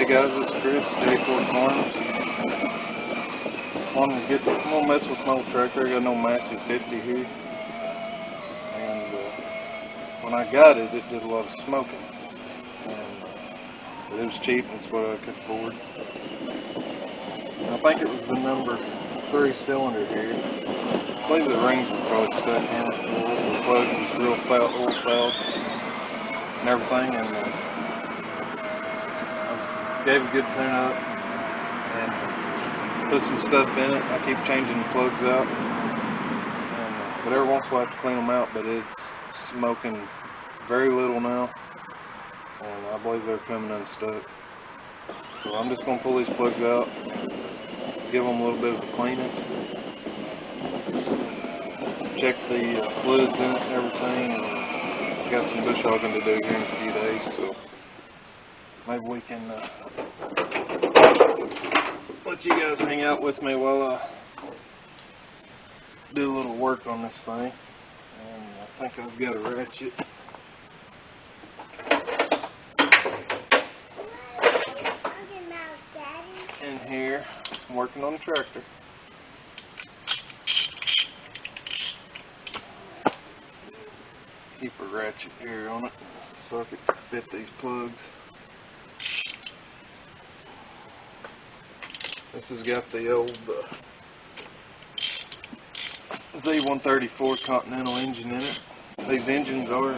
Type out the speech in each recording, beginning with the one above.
Hey guys, this is Chris, J4 Farms. I'm gonna mess with my old tractor. I got no Massey 50 here, and when I got it, it did a lot of smoking, but it was cheap. That's what I could afford. And I think it was the number 3 cylinder here. I believe the rings were probably stuck in it. The plug was real oil fouled and everything, and I gave it a good tune up and put some stuff in it. I keep changing the plugs out, but every once in a while I have to clean them out. But it's smoking very little now, and I believe they're coming unstuck. So I'm just going to pull these plugs out, give them a little bit of a cleaning, check the fluids in it and everything, and I got some bush hogging to do here in a few days, so maybe we can let you guys hang out with me while I do a little work on this thing. And I think I've got a ratchet in here. I'm working on the tractor. Keep a ratchet here on it so I can fit these plugs. This has got the old Z134 Continental engine in it. These engines are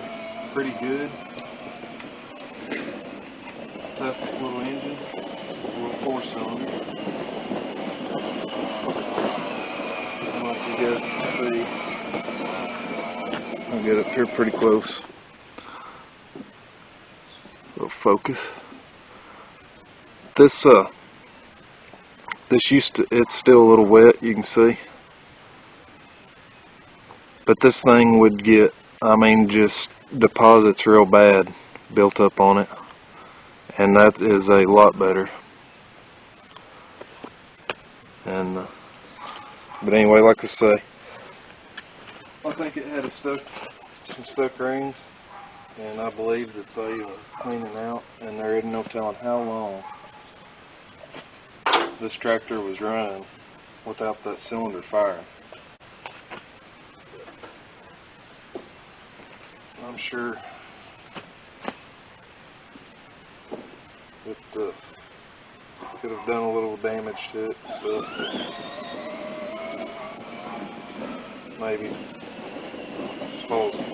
pretty good. Tough little engine. It's a little 4-cylinder. I don't know if you guys can see. I'll get up here pretty close. Little focus. This it's still a little wet, you can see. But this thing would get, just deposits real bad built up on it. And that is a lot better. And but anyway, like I say, I think it had some stuck rings, and I believe that they are cleaning out, and there isn't no telling how long this tractor was running without that cylinder firing. I'm sure it could have done a little damage to it, so maybe as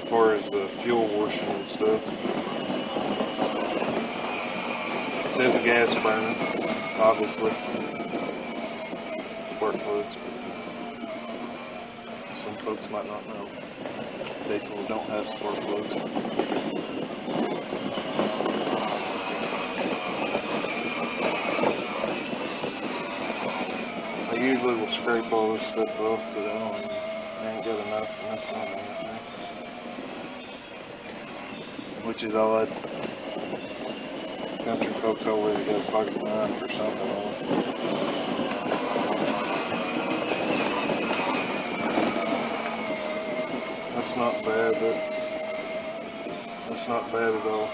far as the fuel washing and stuff. It says a gas burner. It's obviously spark plugs. Some folks might not know. These ones don't have spark plugs. I usually will scrape all this stuff off, but I ain't got enough on there. Which is all country folks always got a pocket knife or something on it. That's not bad, that's not bad at all.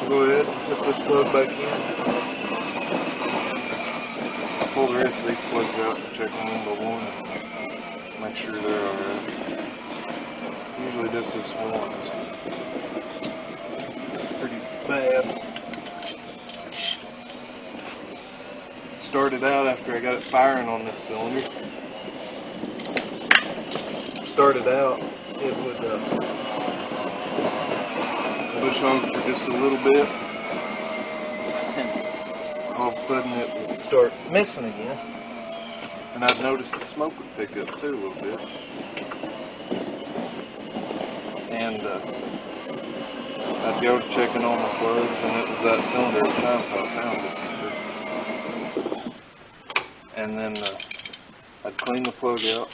Go ahead and put this plug back in. Pull the rest of these plugs out and check them one by one and make sure they're alright. Usually just this one is pretty bad. Started out after I got it firing on this cylinder. Started out, it would bush hog for just a little bit, and all of a sudden it would start missing again, and I'd notice the smoke would pick up too a little bit, and I'd go to checking on my plugs, and it was that cylinder at the time, so I found it. And then I'd clean the plug out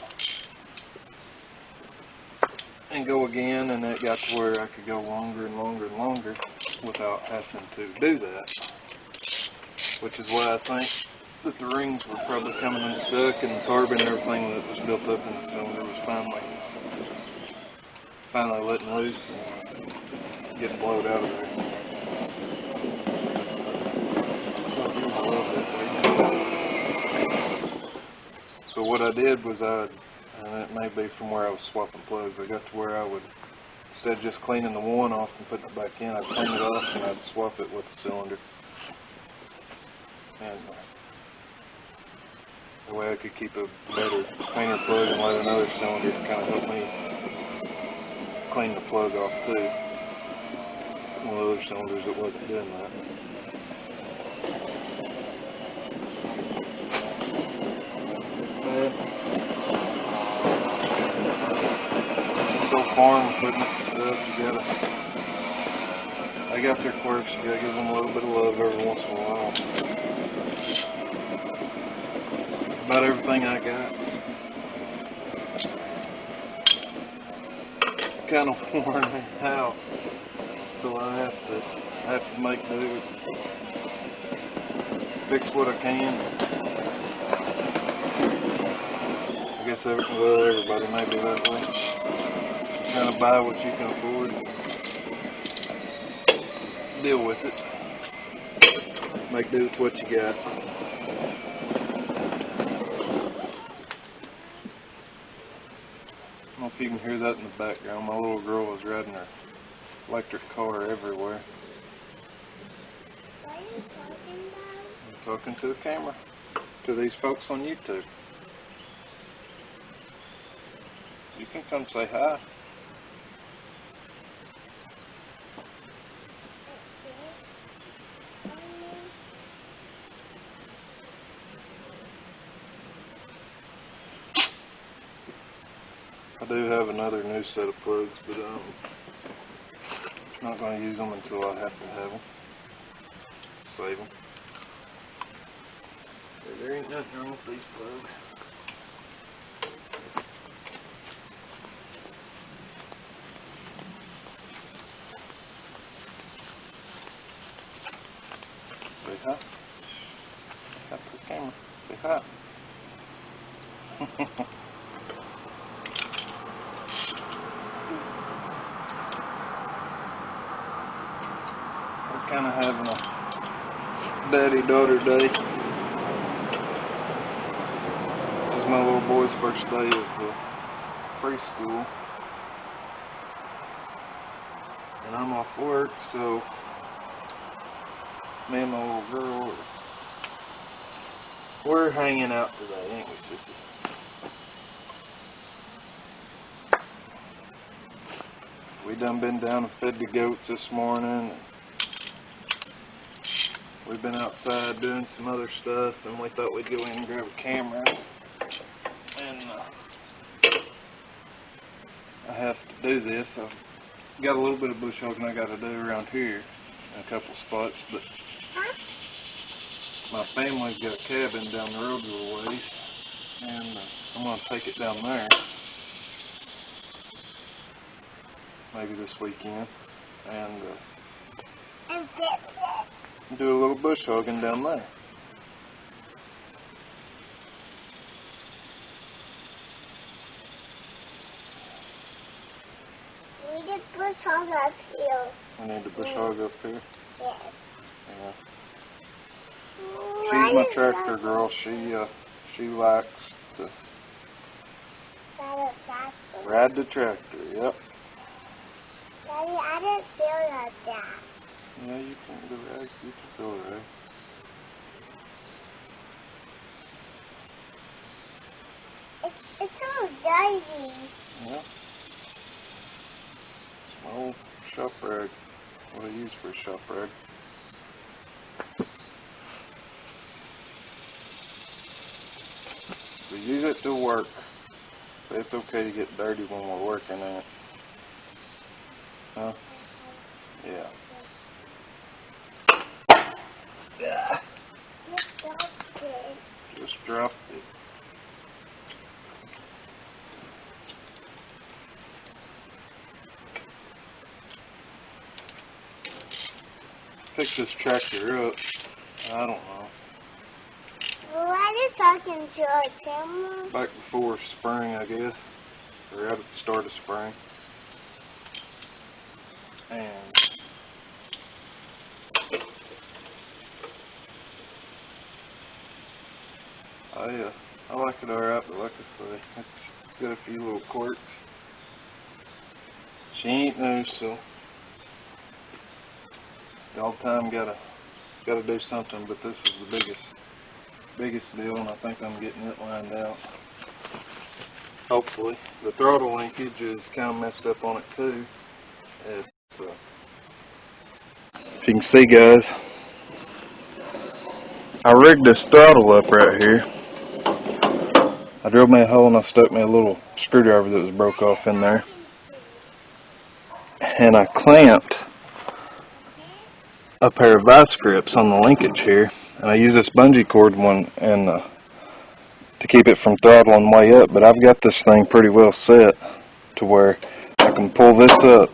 and go again, and it got to where I could go longer and longer and longer without having to do that, which is why I think that the rings were probably coming unstuck, and the carbon and everything that was built up in the cylinder was finally letting loose and getting blowed out of there. So what I did was and it may be from where I was swapping plugs, I got to where I would, instead of just cleaning the one off and putting it back in, I'd clean it off and I'd swap it with the cylinder. And that way I could keep a better, cleaner plug and let another cylinder kind of help me clean the plug off too. One of the other cylinders that wasn't doing that. So farm equipment stuff, they got their quirks, you gotta give them a little bit of love every once in a while. About everything I got's kind of worn me out, so I have to make do, fix what I can. I guess everybody may be that way. Kind of buy what you can afford, deal with it, make do with what you got. I don't know if you can hear that in the background. My little girl was riding her electric car everywhere. What are you talking about? I'm talking to the camera, to these folks on YouTube. You can come say hi. I do have another new set of plugs, but I'm not going to use them until I have to have them. Save them. There ain't nothing wrong with these plugs. Say hi. Got the camera. Say hi. We're kind of having a daddy-daughter day. This is my little boy's first day of preschool. And I'm off work, so me and my little girl, we're hanging out today, ain't we, sissy? We done been down and fed the goats this morning. We've been outside doing some other stuff, and we thought we'd go in and grab a camera. And I have to do this. I've got a little bit of bush hogging I got to do around here in a couple spots, but my family's got a cabin down the road a little ways, and I'm going to take it down there maybe this weekend and fix it. do a little bush hogging down there. We need to bush hog up here. We need to bush hog up here? Yes. Yeah. She's my tractor girl. She likes to ride the tractor. Yep. Daddy, I didn't feel like that. Yeah, you can do that. You can feel it, right? It's so dirty. Yeah. It's my old shop rag. What I use for a shop rag. We use it to work. But it's okay to get dirty when we're working in it. Huh? Yeah. Just dropped it. Pick this tractor up. I don't know. you talking to our camera? Back before spring, I guess, or right at the start of spring. And I like it alright, but like I say, it's got a few little quirks. She ain't new, so all the time gotta do something. But this is the biggest deal, and I think I'm getting it lined out. Hopefully, the throttle linkage is kind of messed up on it too. It's if you can see, guys, I rigged this throttle up right here. I drilled me a hole and I stuck me a little screwdriver that was broke off in there, and I clamped a pair of vice grips on the linkage here, and I use this bungee cord one to keep it from throttling way up. But I've got this thing pretty well set to where I can pull this up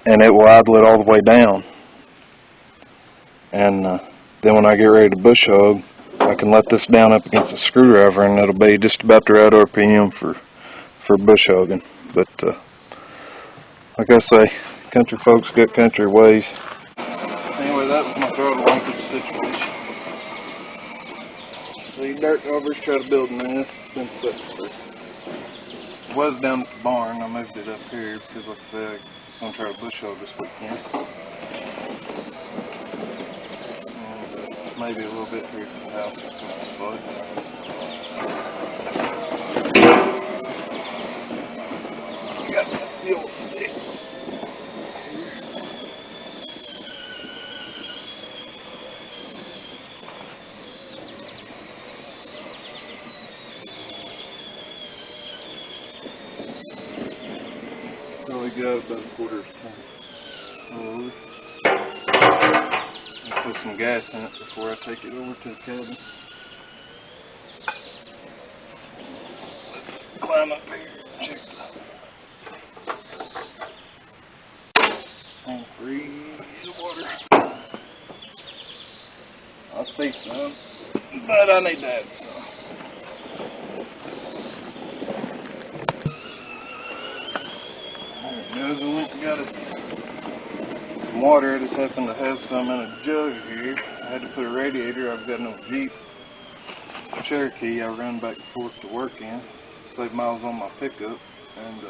and it will idle it all the way down, and then when I get ready to bush hog, I can let this down up against the screwdriver and it'll be just about the right RPM for bush hogging. But like I say, country folks got country ways. Anyway, that was my throttle linkage situation. See, dirt doggers try to build a nest. It's been set for. It was down at the barn. I moved it up here because, like I said, I'm going to try to bush hog this weekend. And maybe a little bit here at the house or something. Got the old stick. Probably got about a quarter of a tank. I'll put some gas in it before I take it over to the cabin. Let's climb up here and check and freeze the water. I see some, but I need to add some. There it goes. I went and got us some water. I just happened to have some in a jug here. I had to put a radiator. I've got an old Jeep Cherokee I run back and forth to work in. Save miles on my pickup, and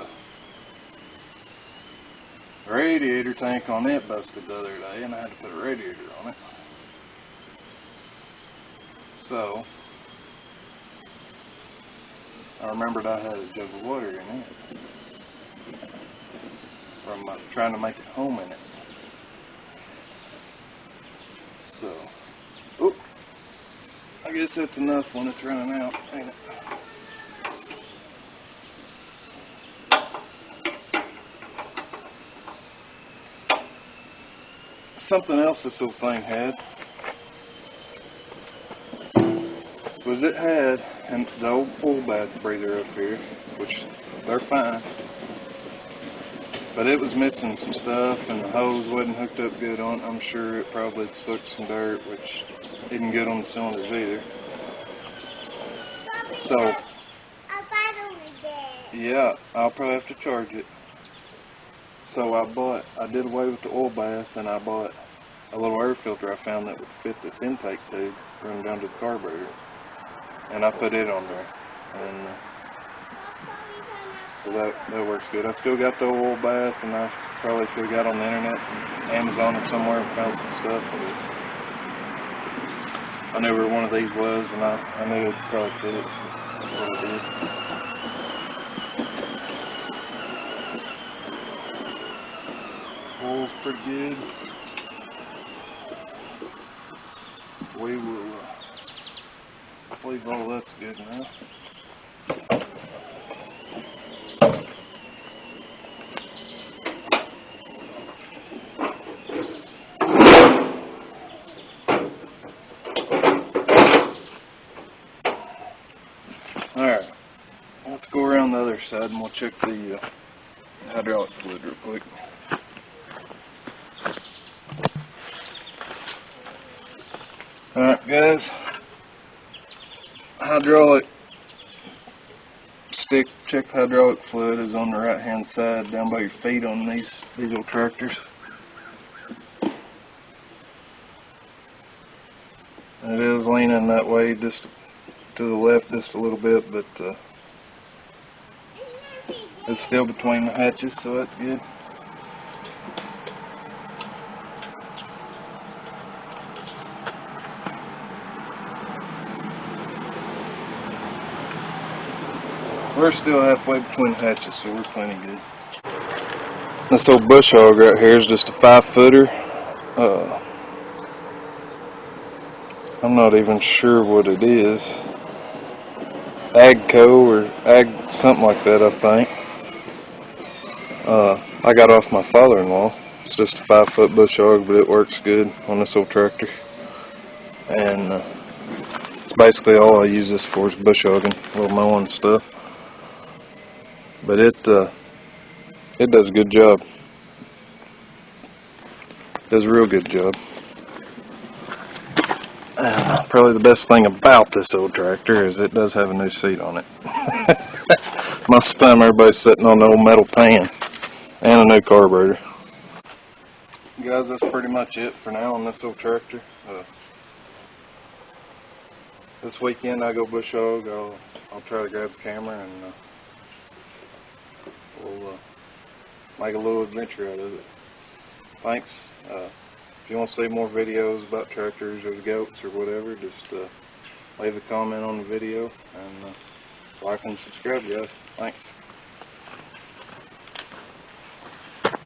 the radiator tank on it busted the other day, and I had to put a radiator on it. So I remembered I had a jug of water in it from trying to make it home in it. So, oop, I guess that's enough when it's running out, ain't it? Something else this little thing had was it had and the old pool bath breather up here, which they're fine, but it was missing some stuff and the hose wasn't hooked up good on it. I'm sure it probably had sucked some dirt, which isn't good on the cylinders either. So yeah, I'll probably have to charge it. So I did away with the oil bath, and I bought a little air filter I found that would fit this intake tube running down to the carburetor, and I put it on there, and so that works good. I still got the oil bath, and I probably could have got on the internet, and Amazon or somewhere, and found some stuff, but I knew where one of these was, and I knew it would probably fit it, so that's what I did. Oil's pretty good. We will believe all that's good now. Alright, let's go around the other side and we'll check the hydraulic fluid real quick. Alright guys, hydraulic stick, check the hydraulic fluid is on the right hand side down by your feet on these Ole Tractors. And it is leaning that way, just to the left just a little bit, but it's still between the hatches, so that's good. We're still halfway between the hatches, so we're plenty good. This old bush hog right here is just a 5-footer. I'm not even sure what it is. Agco or Ag something like that, I think. I got off my father-in-law. It's just a 5-foot bush hog, but it works good on this old tractor. And it's basically all I use this for is bush hogging, little mowing stuff. But it does a good job. It does a real good job. Probably the best thing about this old tractor is it does have a new seat on it. Most of the time everybody's sitting on the old metal pan and a new carburetor. Guys, that's pretty much it for now on this old tractor. This weekend I go bush hog. I'll try to grab the camera and we'll make a little adventure out of it. Thanks. If you want to see more videos about tractors or the goats or whatever, just leave a comment on the video and like and subscribe, guys. Thanks.